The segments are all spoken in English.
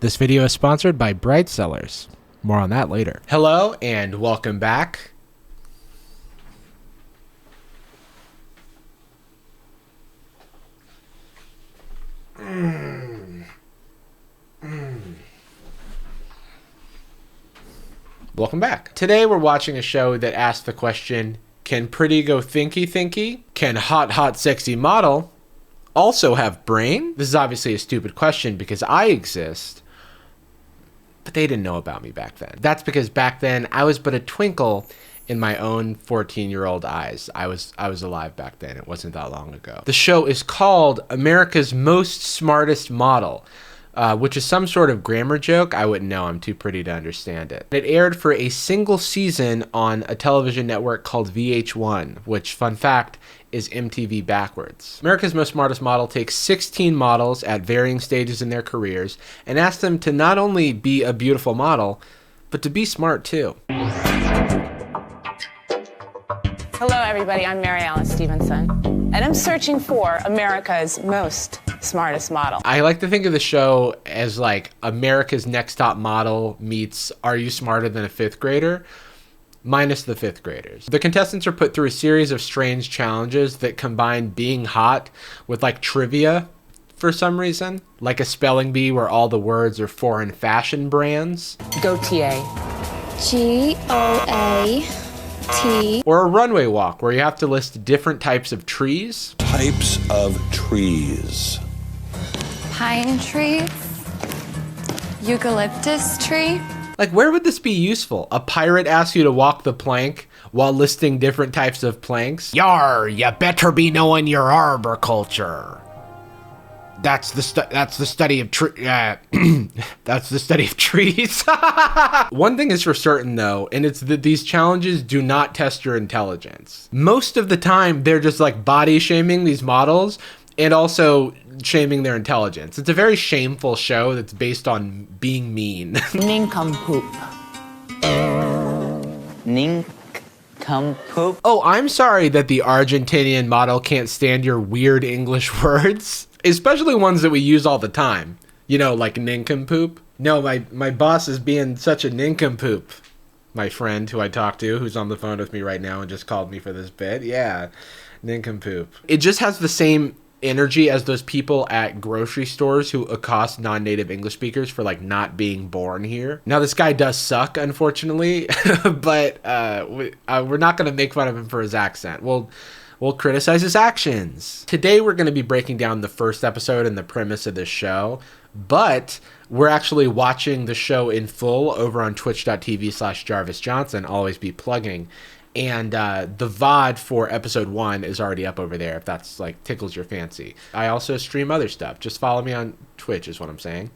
This video is sponsored by Bright Sellers. More on that later. Hello and welcome back. Welcome back. Today we're watching a show that asks the question, can pretty go thinky thinky? Can hot sexy model also have brain? This is obviously a stupid question because I exist, but they didn't know about me back then. That's because back then I was but a twinkle in my own 14-year-old eyes. I was alive back then. It wasn't that long ago. The show is called America's Most Smartest Model, which is some sort of grammar joke. I wouldn't know. I'm too pretty to understand it. It aired for a single season on a television network called VH1, which, fun fact, is MTV backwards. America's Most Smartest Model takes 16 models at varying stages in their careers and asks them to not only be a beautiful model, but to be smart too. Hello everybody, I'm Mary Alice Stevenson, and I'm searching for America's most smartest model. I like to think of the show as like America's Next Top Model meets Are You Smarter Than a Fifth Grader? Minus the fifth graders. The contestants are put through a series of strange challenges that combine being hot with like trivia for some reason, like a spelling bee where all the words are foreign fashion brands. Gautier. G-O-A-T. Or a runway walk where you have to list different types of trees. Types of trees. Pine tree. Eucalyptus tree. Like, where would this be useful? A pirate asks you to walk the plank while listing different types of planks? Yar, you better be knowing your arboriculture. That's the study of that's the study of trees. One thing is for certain though, and it's that these challenges do not test your intelligence. Most of the time, they're just like body shaming these models and also shaming their intelligence. It's a very shameful show that's based on being mean. Nincompoop. Nincompoop. Oh, I'm sorry that the Argentinian model can't stand your weird English words, especially ones that we use all the time. You know, like nincompoop. No, my boss is being such a nincompoop. My friend who I talked to, who's on the phone with me right now and just called me for this bit. Yeah, nincompoop. It just has the same energy as those people at grocery stores who accost non-native English speakers for like not being born here. Now this guy does suck, unfortunately, but we're not going to make fun of him for his accent. We'll criticize his actions. Today we're going to be breaking down the first episode and the premise of this show, but we're actually watching the show in full over on twitch.tv/Jarvis Johnson. Always be plugging. And the VOD for episode 1 is already up over there if that's like tickles your fancy. I also stream other stuff. Just follow me on Twitch is what I'm saying.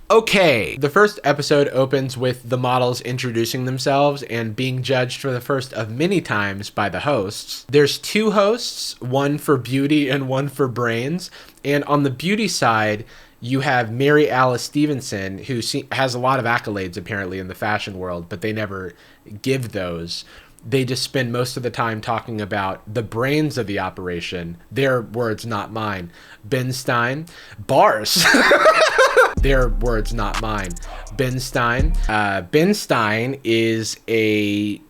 Okay, the first episode opens with the models introducing themselves and being judged for the first of many times by the hosts. There's 2 hosts, one for beauty and one for brains. And on the beauty side, you have Mary Alice Stevenson, who has a lot of accolades apparently in the fashion world, but they never give those. They just spend most of the time talking about the brains of the operation. Their words, not mine. Ben Stein. Bars. Their words, not mine. Ben Stein. Ben Stein is a...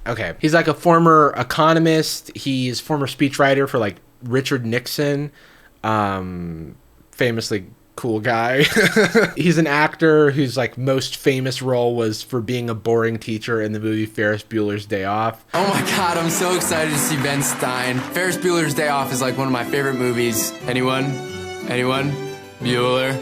Okay. He's like a former economist. He's former speechwriter for like Richard Nixon. Famously cool guy. He's an actor whose like most famous role was for being a boring teacher in the movie Ferris Bueller's Day Off. Oh my god, I'm so excited to see Ben Stein. Ferris Bueller's Day Off is like one of my favorite movies. Anyone? Bueller?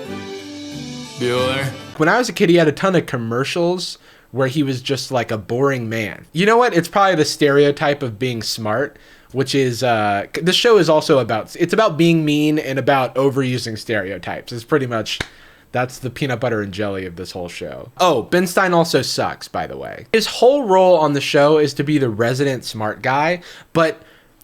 When I was a kid, he had a ton of commercials where he was just like a boring man. You know what? It's probably the stereotype of being smart, which is, this show is also it's about being mean and about overusing stereotypes. It's pretty much, that's the peanut butter and jelly of this whole show. Oh, Ben Stein also sucks, by the way. His whole role on the show is to be the resident smart guy, but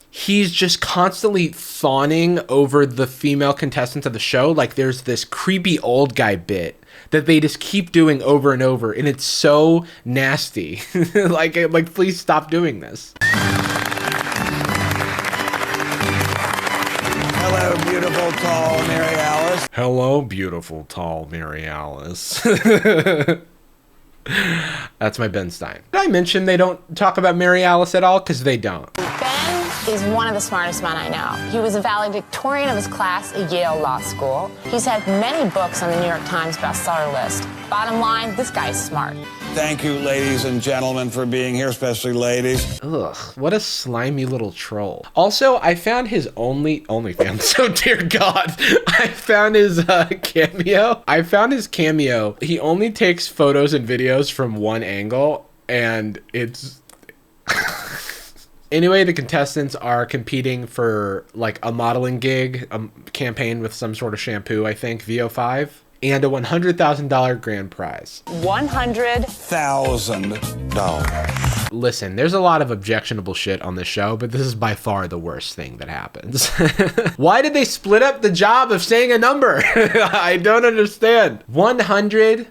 he's just constantly fawning over the female contestants of the show. Like there's this creepy old guy bit that they just keep doing over and over, and it's so nasty. like please stop doing this. Hello, beautiful, tall Mary Alice. Hello, beautiful, tall Mary Alice. That's my Ben Stein. Did I mention they don't talk about Mary Alice at all? Because they don't. Ben is one of the smartest men I know. He was a valedictorian of his class at Yale Law School. He's had many books on the New York Times bestseller list. Bottom line, this guy's smart. Thank you, ladies and gentlemen, for being here, especially ladies. Ugh, what a slimy little troll. Also, I found his OnlyFans. So, dear God, I found his cameo. I found his cameo. He only takes photos and videos from one angle, and it's... Anyway, the contestants are competing for, like, a modeling gig, a campaign with some sort of shampoo, I think, VO5, and a $100,000 grand prize. $1,000. Listen, there's a lot of objectionable shit on this show, but this is by far the worst thing that happens. Why did they split up the job of saying a number? I don't understand. $100,000.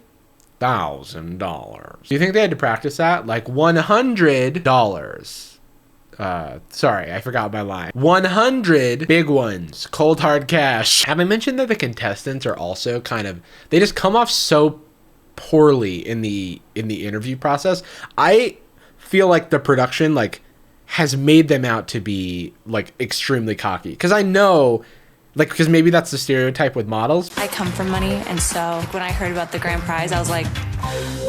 Do you think they had to practice that? Like $100. Sorry, I forgot my line. 100 big ones, cold hard cash. Have I mentioned that the contestants are also kind of, they just come off so poorly in the interview process? I feel like the production like has made them out to be like extremely cocky, because I know, like, because maybe that's the stereotype with models. I come from money, and so when I heard about the grand prize, I was like,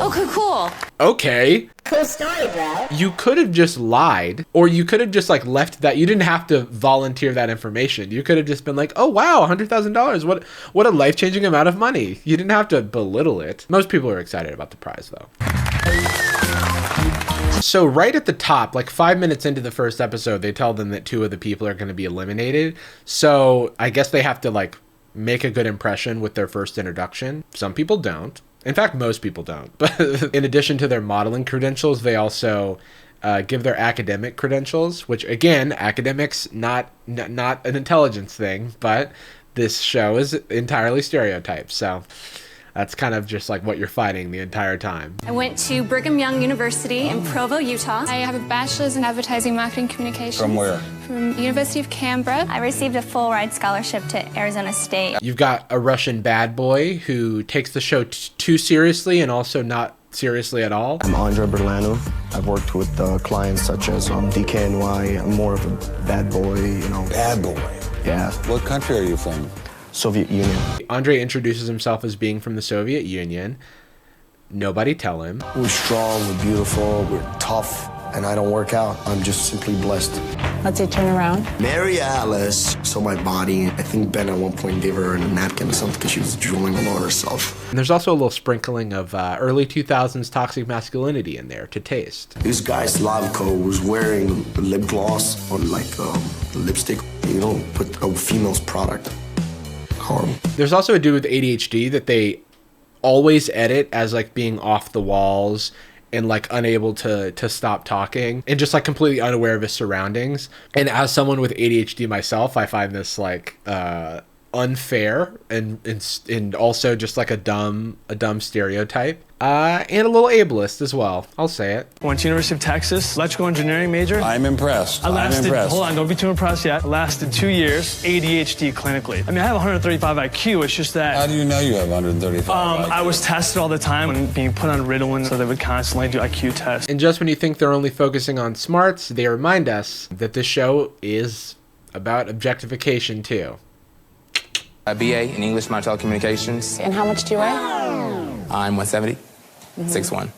okay, cool. Okay. Cool story, bro. You could have just lied, or you could have just like left that. You didn't have to volunteer that information. You could have just been like, oh wow, $100,000. What a life-changing amount of money. You didn't have to belittle it. Most people are excited about the prize though. So right at the top, like 5 minutes into the first episode, they tell them that 2 of the people are going to be eliminated. So I guess they have to like make a good impression with their first introduction. Some people don't. In fact, most people don't. But in addition to their modeling credentials, they also give their academic credentials, which again, academics, not an intelligence thing, but this show is entirely stereotyped. So that's kind of just like what you're fighting the entire time. I went to Brigham Young University in Provo, Utah. I have a bachelor's in advertising marketing communications. From where? From University of Canberra. I received a full ride scholarship to Arizona State. You've got a Russian bad boy who takes the show too seriously and also not seriously at all. I'm Andre Berlano. I've worked with clients such as DKNY. I'm more of a bad boy, you know. Bad boy? Yeah. What country are you from? Soviet Union. Andre introduces himself as being from the Soviet Union. Nobody tell him. We're strong, we're beautiful, we're tough, and I don't work out. I'm just simply blessed. Let's say turn around. Mary Alice saw my body. I think Ben at one point gave her a napkin or something because she was drooling all over herself. And there's also a little sprinkling of early 2000s toxic masculinity in there to taste. This guy, Slavko, was wearing lip gloss or like lipstick. You don't put a female's product. Horrible. There's also a dude with ADHD that they always edit as like being off the walls and like unable to stop talking and just like completely unaware of his surroundings. And as someone with ADHD myself, I find this like unfair and also just like a dumb stereotype. And a little ableist as well. I'll say it. Went to University of Texas, electrical engineering major. I'm impressed. I'm impressed. Hold on, don't be too impressed yet. I lasted 2 years, ADHD clinically. I mean, I have 135 IQ, it's just that... How do you know you have 135 IQ? I was tested all the time and being put on Ritalin, so they would constantly do IQ tests. And just when you think they're only focusing on smarts, they remind us that this show is about objectification too. A BA in English Martial Communications. And how much do you weigh? I'm 170, 6'1".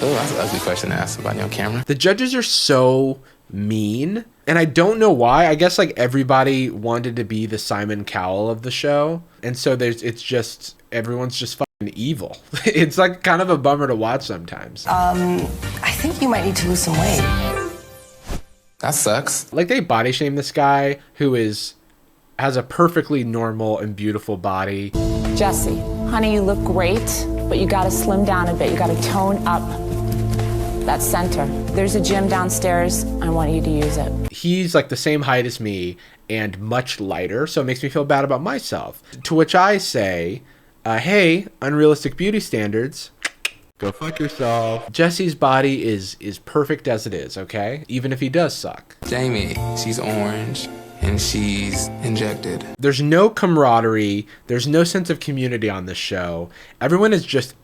Oh, that's an ugly question to ask somebody on camera. The judges are so mean, and I don't know why. I guess like everybody wanted to be the Simon Cowell of the show, and so it's just everyone's just fucking evil. It's like kind of a bummer to watch sometimes. I think you might need to lose some weight. That sucks. Like they body shame this guy who has a perfectly normal and beautiful body. Jesse, honey, you look great, but you gotta slim down a bit. You gotta tone up that center. There's a gym downstairs. I want you to use it. He's like the same height as me and much lighter, so it makes me feel bad about myself. To which I say, hey, unrealistic beauty standards, go fuck yourself. Jesse's body is perfect as it is, okay? Even if he does suck. Jamie, she's orange. and she's injected. There's no camaraderie. There's no sense of community on this show. Everyone is just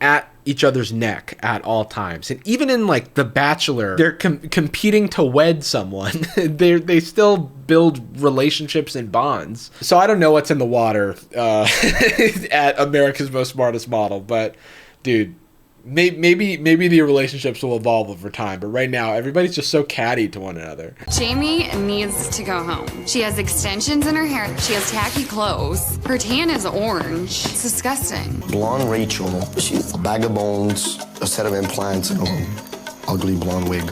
at each other's neck at all times. And even in like The Bachelor, they're competing to wed someone. They still build relationships and bonds. So I don't know what's in the water at America's Most Smartest Model, but dude, maybe the relationships will evolve over time, but right now everybody's just so catty to one another. Jamie needs to go home. She has extensions in her hair. She has tacky clothes. Her tan is orange. It's disgusting. Blonde Rachel, she's a bag of bones, a set of implants, and an ugly blonde wig.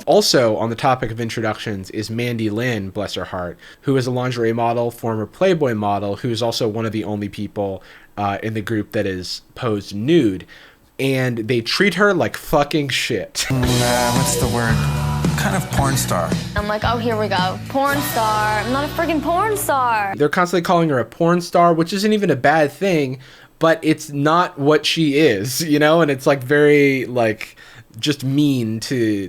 Also, on the topic of introductions is Mandy Lynn, bless her heart, who is a lingerie model, former Playboy model, who is also one of the only people in the group that is posed nude. And they treat her like fucking shit. What's the word? Kind of porn star. I'm like, oh, here we go. Porn star. I'm not a friggin' porn star. They're constantly calling her a porn star, which isn't even a bad thing, but it's not what she is, you know? And it's like very like just mean to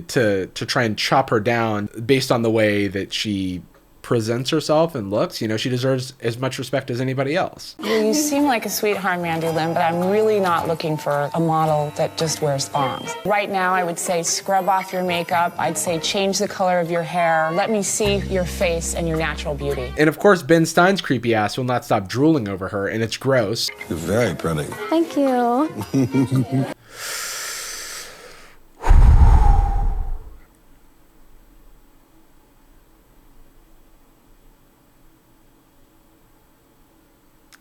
try and chop her down based on the way that she presents herself and looks. You know, she deserves as much respect as anybody else. Well, you seem like a sweetheart, Mandy Lynn, but I'm really not looking for a model that just wears thongs. Right now, I would say scrub off your makeup. I'd say change the color of your hair. Let me see your face and your natural beauty. And of course, Ben Stein's creepy ass will not stop drooling over her, and it's gross. You're very pretty. Thank you.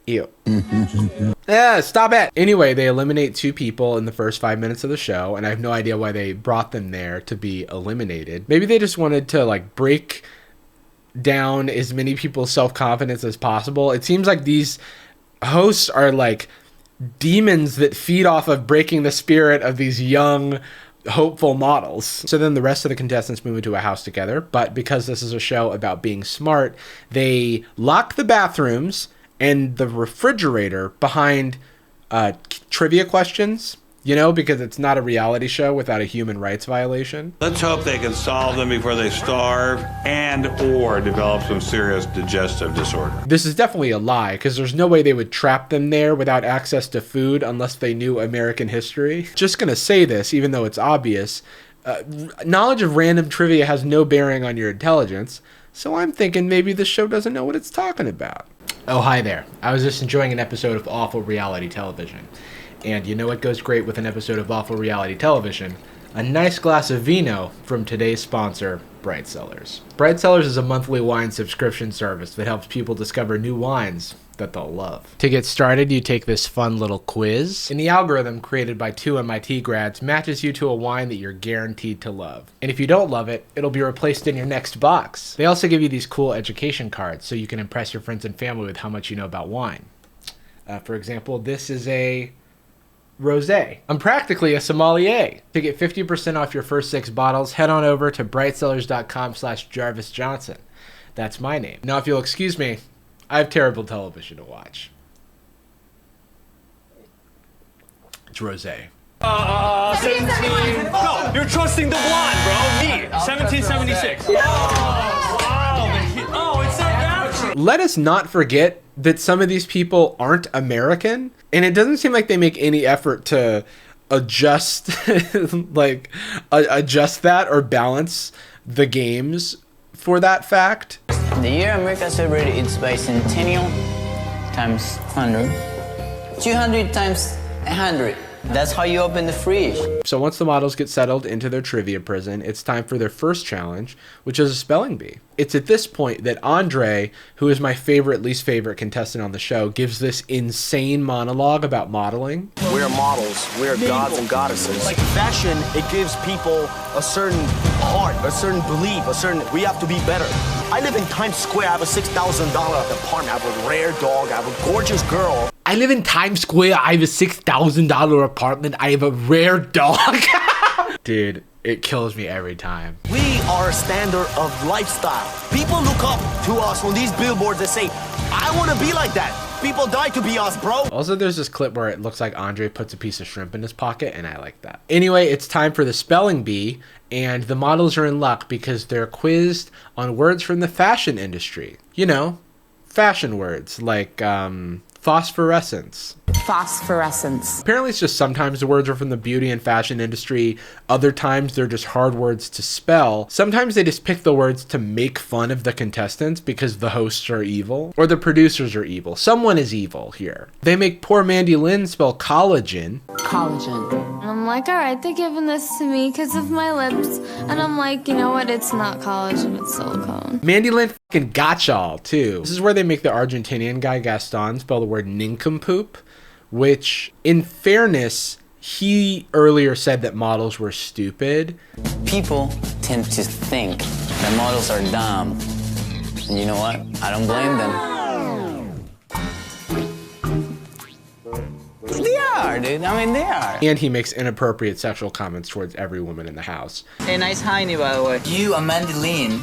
Ew. Yeah, stop it. Anyway, they eliminate 2 people in the first 5 minutes of the show, and I have no idea why they brought them there to be eliminated. Maybe they just wanted to like break down as many people's self-confidence as possible. It seems like these hosts are like demons that feed off of breaking the spirit of these young, hopeful models. So then the rest of the contestants move into a house together, but because this is a show about being smart, they lock the bathrooms and the refrigerator behind trivia questions, you know, because it's not a reality show without a human rights violation. Let's hope they can solve them before they starve and or develop some serious digestive disorder. This is definitely a lie, because there's no way they would trap them there without access to food unless they knew American history. Just gonna say this, even though it's obvious. Knowledge of random trivia has no bearing on your intelligence, so I'm thinking maybe this show doesn't know what it's talking about. Oh, hi there. I was just enjoying an episode of awful reality television. And you know what goes great with an episode of awful reality television? A nice glass of vino from today's sponsor, Bright Cellars. Bright Cellars is a monthly wine subscription service that helps people discover new wines that they'll love. To get started, you take this fun little quiz, and the algorithm created by 2 MIT grads matches you to a wine that you're guaranteed to love. And if you don't love it, it'll be replaced in your next box. They also give you these cool education cards so you can impress your friends and family with how much you know about wine. For example, this is a rosé. I'm practically a sommelier. To get 50% off your first 6 bottles, head on over to brightcellars.com/Jarvis Johnson. That's my name. Now, if you'll excuse me, I have terrible television to watch. It's rosé. 17. No, you're trusting the blonde, bro. Me. 1776. Oh, it's South Africa. Let us not forget that some of these people aren't American, and it doesn't seem like they make any effort to adjust, adjust that or balance the games for that fact. The year America celebrated its bicentennial times 100. 200 times 100. That's how you open the fridge. So once the models get settled into their trivia prison, it's time for their first challenge, which is a spelling bee. It's at this point that Andre, who is my least favorite contestant on the show, gives this insane monologue about modeling. We're models. We're gods and goddesses. Like fashion, it gives people a certain heart, a certain belief, we have to be better. I live in Times Square. I have a $6,000 apartment. I have a rare dog. I have a gorgeous girl. I live in Times Square. I have a $6,000 apartment. I have a rare dog. Dude, it kills me every time. We are a standard of lifestyle. People look up to us on these billboards that say, I want to be like that. People die to be us, bro. Also, there's this clip where it looks like Andre puts a piece of shrimp in his pocket, and I like that. Anyway, it's time for the spelling bee, and the models are in luck because they're quizzed on words from the fashion industry. You know, fashion words like phosphorescence. Phosphorescence. Apparently it's just sometimes the words are from the beauty and fashion industry. Other times they're just hard words to spell. Sometimes they just pick the words to make fun of the contestants because the hosts are evil or the producers are evil. Someone is evil here. They make poor Mandy Lynn spell collagen. Collagen. And I'm like, all right, they're giving this to me because of my lips. And I'm like, you know what? It's not collagen, it's silicone. Mandy Lynn fucking got y'all too. This is where they make the Argentinian guy Gaston spell the word nincompoop, which, in fairness, he earlier said that models were stupid. People tend to think that models are dumb. And you know what? I don't blame them. They are, dude. I mean, they are. And he makes inappropriate sexual comments towards every woman in the house. Hey, nice hiney, by the way. You and Mandy Lynn.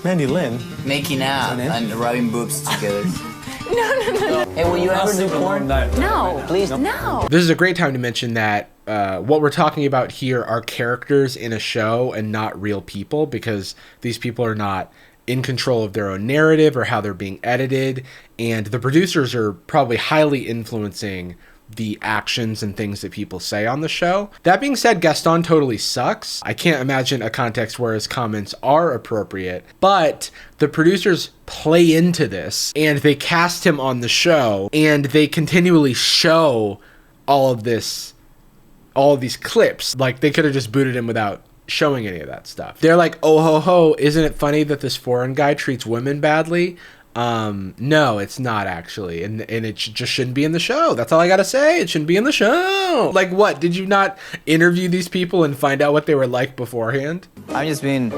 Mandy Lynn? Making out and rubbing boobs together. No. Hey, will you ever do porn? No. Please? No. This is a great time to mention that what we're talking about here are characters in a show and not real people, because these people are not in control of their own narrative or how they're being edited, and the producers are probably highly influencing the actions and things that people say on the show. That being said, Gaston totally sucks. I can't imagine a context where his comments are appropriate, but the producers play into this and they cast him on the show and they continually show all of these clips. Like, they could have just booted him without showing any of that stuff. They're like, oh ho ho, isn't it funny that this foreign guy treats women badly? No, it's not actually, and it just shouldn't be in the show. That's all I gotta say. It shouldn't be in the show. Like, what? Did you not interview these people and find out what they were like beforehand? I'm just being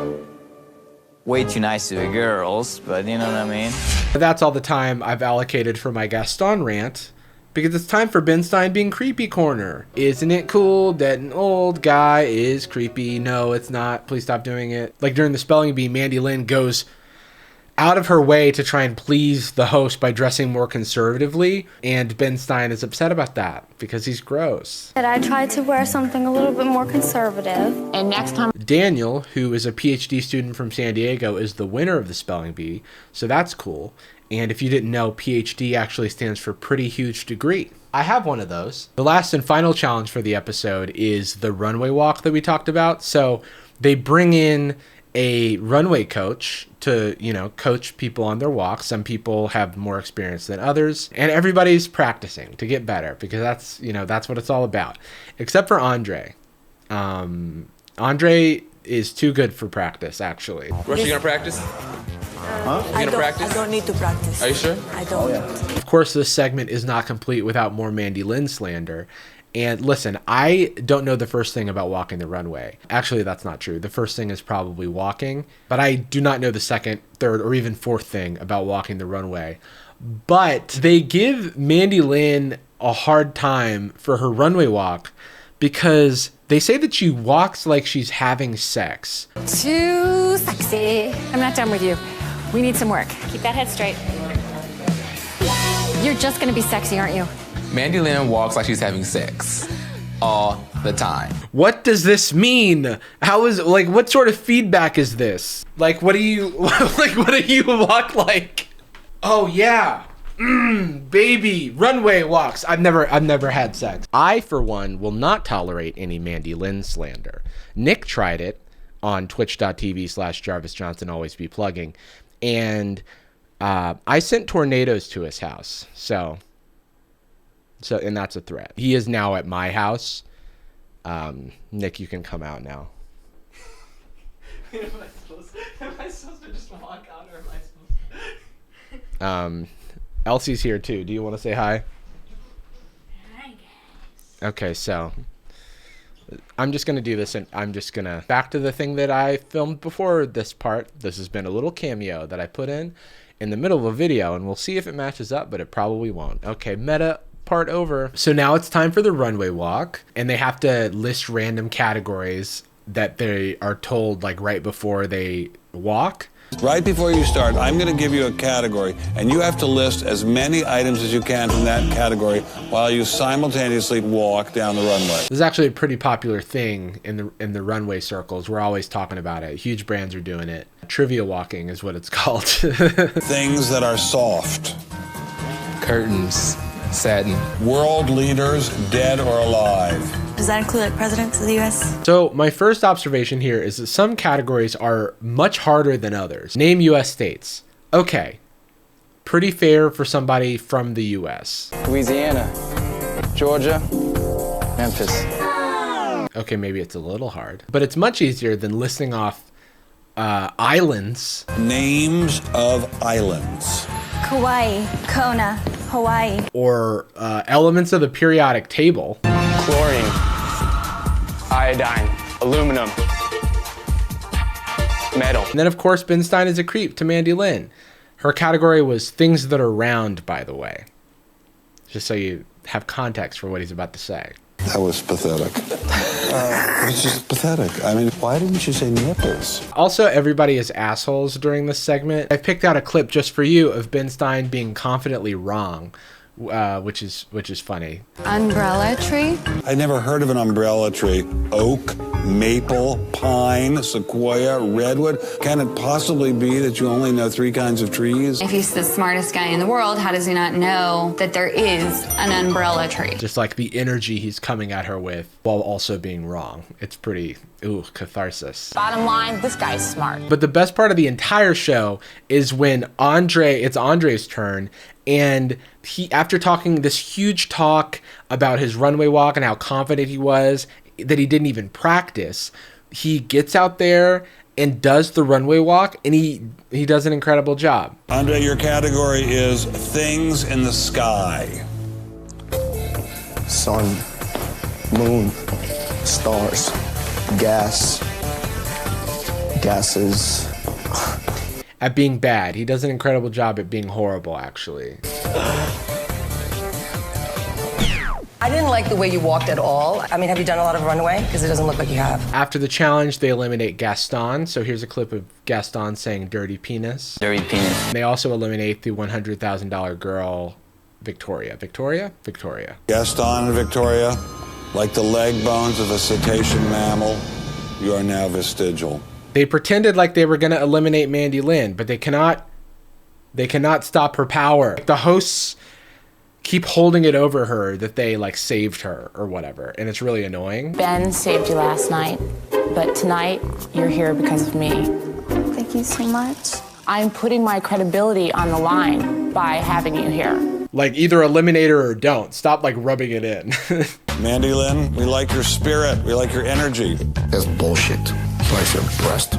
way too nice to the girls, but you know what I mean? That's all the time I've allocated for my Gaston rant, because it's time for Ben Stein being creepy corner. Isn't it cool that an old guy is creepy? No, it's not. Please stop doing it. Like, during the spelling bee, Mandy Lynn goes out of her way to try and please the host by dressing more conservatively, and Ben Stein is upset about that because he's gross. That I tried to wear something a little bit more conservative. And next time, Daniel, who is a PhD student from San Diego, is the winner of the spelling bee, so that's cool. And if you didn't know, PhD actually stands for pretty huge degree. I have one of those. The last and final challenge for the episode is the runway walk that we talked about. So they bring in a runway coach to, coach people on their walk. Some people have more experience than others, and everybody's practicing to get better because that's what it's all about. Except for Andre. Andre is too good for practice, actually. Rush, you gonna practice? Huh? You gonna practice? I don't need to practice. Are you sure? I don't. Of course, this segment is not complete without more Mandy Lynn slander. And listen, I don't know the first thing about walking the runway. Actually, that's not true. The first thing is probably walking, but I do not know the second, third, or even fourth thing about walking the runway. But they give Mandy Lynn a hard time for her runway walk because they say that she walks like she's having sex. Too sexy. I'm not done with you. We need some work. Keep that head straight. You're just gonna be sexy, aren't you? Mandy Lynn walks like she's having sex all the time. What does this mean? What sort of feedback is this? Like, what do you walk like? Oh yeah. Baby, runway walks. I've never had sex. I, for one, will not tolerate any Mandy Lynn slander. Nick tried it on twitch.tv/Jarvis Johnson, always be plugging. And I sent tornadoes to his house. So, and that's a threat. He is now at my house. Nick, you can come out now. Am I supposed to just walk out, or am I supposed to? Elsie's here too. Do you want to say hi? I guess. Okay, so I'm just going to do this, and I'm just going to back to the thing that I filmed before this part. This has been a little cameo that I put in the middle of a video, and we'll see if it matches up, but it probably won't. Okay, meta part over. So now it's time for the runway walk, and they have to list random categories that they are told like right before they walk. Right before you start, I'm going to give you a category, and you have to list as many items as you can from that category while you simultaneously walk down the runway. This is actually a pretty popular thing in the runway circles. We're always talking about it. Huge brands are doing it. Trivia walking is what it's called. Things that are soft. Curtains. Satin. World leaders, dead or alive. Does that include like presidents of the U.S.? So my first observation here is that some categories are much harder than others. Name U.S. states. Okay. Pretty fair for somebody from the U.S. Louisiana, Georgia, Memphis. Okay, maybe it's a little hard. But it's much easier than listing off islands. Names of islands. Kauai, Kona, Hawaii. Or elements of the periodic table. Chlorine, iodine, aluminum, metal. And then, of course, Ben Stein is a creep to Mandy Lynn. Her category was things that are round, by the way. Just so you have context for what he's about to say. That was pathetic. It was just pathetic. I mean, why didn't you say nipples? Also, everybody is assholes during this segment. I picked out a clip just for you of Ben Stein being confidently wrong, which is funny. Umbrella tree? I never heard of an umbrella tree. Oak, maple, pine, sequoia, redwood. Can it possibly be that you only know 3 kinds of trees? If he's the smartest guy in the world, how does he not know that there is an umbrella tree? Just like the energy he's coming at her with while also being wrong. It's pretty, catharsis. Bottom line, this guy's smart. But the best part of the entire show is when it's Andre's turn, and he, after talking this huge talk about his runway walk and how confident he was, that he didn't even practice, he gets out there and does the runway walk, and he does an incredible job. Andre, your category is things in the sky. Sun, moon, stars, gas, gases. At being bad. He does an incredible job at being horrible, actually. I didn't like the way you walked at all. I mean, have you done a lot of runway? Because it doesn't look like you have. After the challenge, they eliminate Gaston. So here's a clip of Gaston saying dirty penis. Dirty penis. They also eliminate the $100,000 girl, Victoria. Victoria? Gaston and Victoria, like the leg bones of a cetacean mammal, you are now vestigial. They pretended like they were going to eliminate Mandy Lynn, but they cannot stop her power. The hosts keep holding it over her that they like saved her or whatever, and it's really annoying. Ben saved you last night, but tonight you're here because of me. Thank you so much. I'm putting my credibility on the line by having you here. Like, either eliminate her or don't. Stop like rubbing it in. Mandy Lynn, we like your spirit. We like your energy. That's bullshit. Like your breast.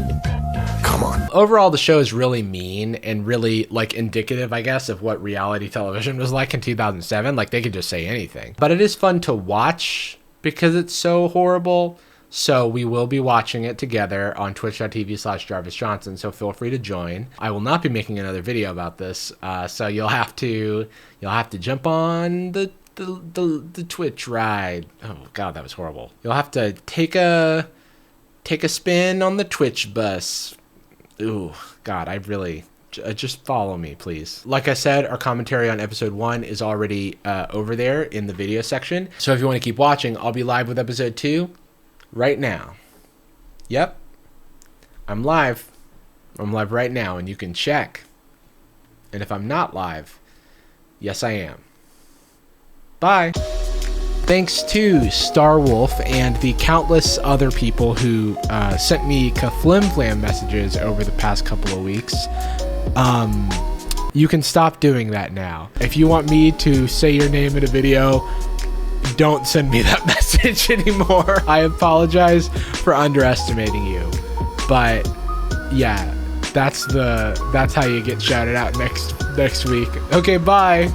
Come on. Overall, the show is really mean and really like indicative, I guess, of what reality television was like in 2007. Like, they could just say anything. But it is fun to watch because it's so horrible. So we will be watching it together on twitch.tv/Jarvis Johnson. So feel free to join. I will not be making another video about this. So you'll have to jump on the Twitch ride. Oh God, that was horrible. You'll have to take a spin on the Twitch bus. Ooh, God, just follow me, please. Like I said, our commentary on episode 1 is already over there in the video section. So if you want to keep watching, I'll be live with episode 2 right now. Yep, I'm live. I'm live right now, and you can check. And if I'm not live, yes, I am. Bye. Thanks to Starwolf and the countless other people who sent me ka-flim-flam messages over the past couple of weeks. You can stop doing that now. If you want me to say your name in a video, don't send me that message anymore. I apologize for underestimating you. But yeah, that's how you get shouted out next week. Okay, bye.